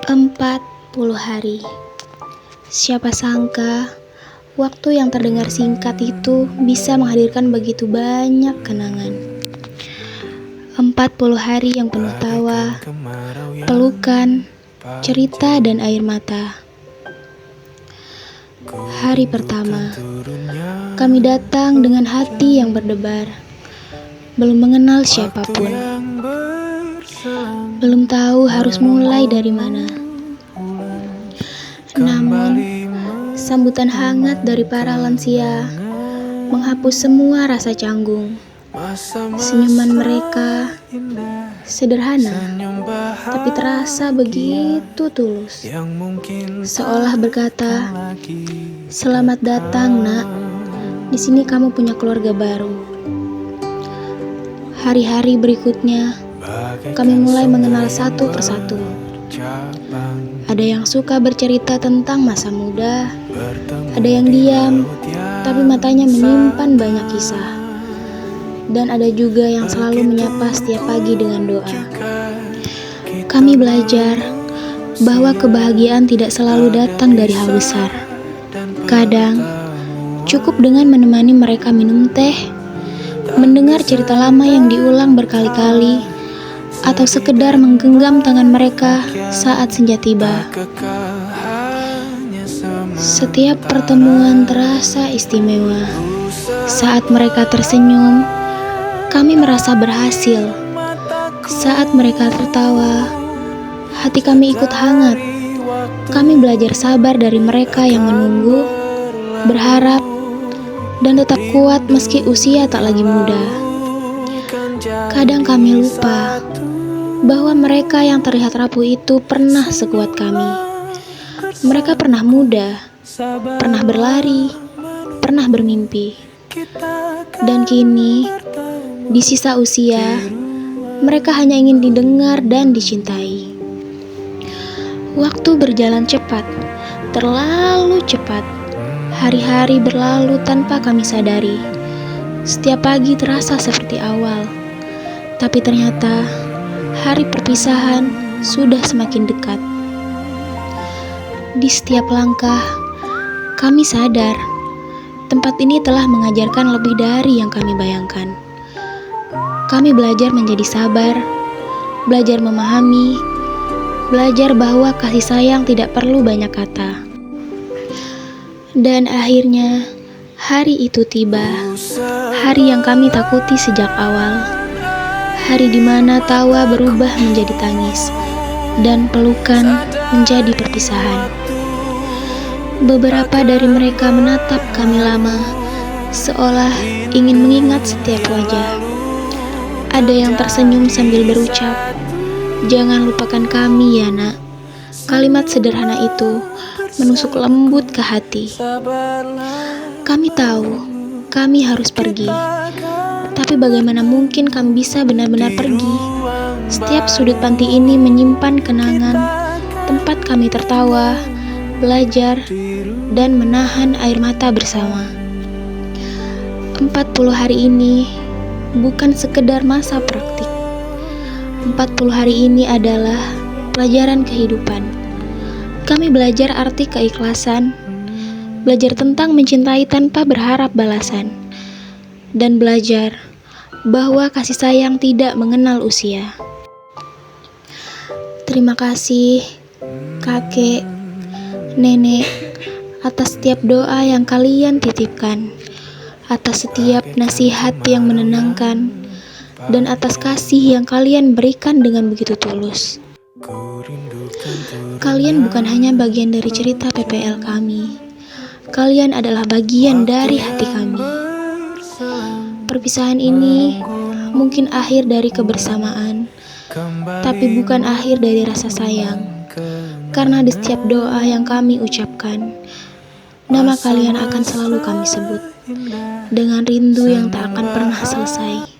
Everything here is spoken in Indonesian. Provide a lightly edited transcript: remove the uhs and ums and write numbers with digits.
"40 hari." Siapa sangka waktu yang terdengar singkat itu bisa menghadirkan begitu banyak kenangan. 40 hari yang penuh tawa, pelukan, cerita dan air mata. Hari pertama, kami datang dengan hati yang berdebar, belum mengenal siapapun, belum tahu harus mulai dari mana. Namun, sambutan hangat dari para lansia menghapus semua rasa canggung. Senyuman mereka sederhana, tapi terasa begitu tulus, seolah berkata, "Selamat datang, Nak. Di sini kamu punya keluarga baru." Hari-hari berikutnya, kami mulai mengenal satu persatu. Ada yang suka bercerita tentang masa muda, ada yang diam, tapi matanya menyimpan banyak kisah. Dan ada juga yang selalu menyapa setiap pagi dengan doa. Kami belajar bahwa kebahagiaan tidak selalu datang dari hal besar. Kadang, cukup dengan menemani mereka minum teh, mendengar cerita lama yang diulang berkali-kali, atau sekedar menggenggam tangan mereka saat senja tiba. Setiap pertemuan terasa istimewa. Saat mereka tersenyum, kami merasa berhasil. Saat mereka tertawa, hati kami ikut hangat. Kami belajar sabar dari mereka yang menunggu, berharap, dan tetap kuat meski usia tak lagi muda. Kadang kami lupa bahwa mereka yang terlihat rapuh itu pernah sekuat kami. Mereka pernah muda, pernah berlari, pernah bermimpi. Dan kini, di sisa usia, mereka hanya ingin didengar dan dicintai. Waktu berjalan cepat, terlalu cepat. Hari-hari berlalu tanpa kami sadari. Setiap pagi terasa seperti awal, tapi ternyata hari perpisahan sudah semakin dekat. Di setiap langkah, kami sadar tempat ini telah mengajarkan lebih dari yang kami bayangkan. Kami belajar menjadi sabar, belajar memahami, belajar bahwa kasih sayang tidak perlu banyak kata. Dan akhirnya, hari itu tiba, hari yang kami takuti sejak awal. Hari di mana tawa berubah menjadi tangis, dan pelukan menjadi perpisahan. Beberapa dari mereka menatap kami lama, seolah ingin mengingat setiap wajah. Ada yang tersenyum sambil berucap, "Jangan lupakan kami ya, Nak." Kalimat sederhana itu menusuk lembut ke hati. Kami tahu, kami harus pergi. Tapi bagaimana mungkin kami bisa benar-benar pergi? Setiap sudut panti ini menyimpan kenangan, tempat kami tertawa, belajar, dan menahan air mata bersama. 40 hari ini bukan sekedar masa praktik. 40 hari ini adalah pelajaran kehidupan. Kami belajar arti keikhlasan, belajar tentang mencintai tanpa berharap balasan, dan belajar bahwa kasih sayang tidak mengenal usia. Terima kasih, kakek, nenek, atas setiap doa yang kalian titipkan, atas setiap nasihat yang menenangkan, dan atas kasih yang kalian berikan dengan begitu tulus. Kalian bukan hanya bagian dari cerita PPL kami. Kalian adalah bagian dari hati kami. Perpisahan ini mungkin akhir dari kebersamaan, tapi bukan akhir dari rasa sayang. Karena di setiap doa yang kami ucapkan, nama kalian akan selalu kami sebut dengan rindu yang tak akan pernah selesai.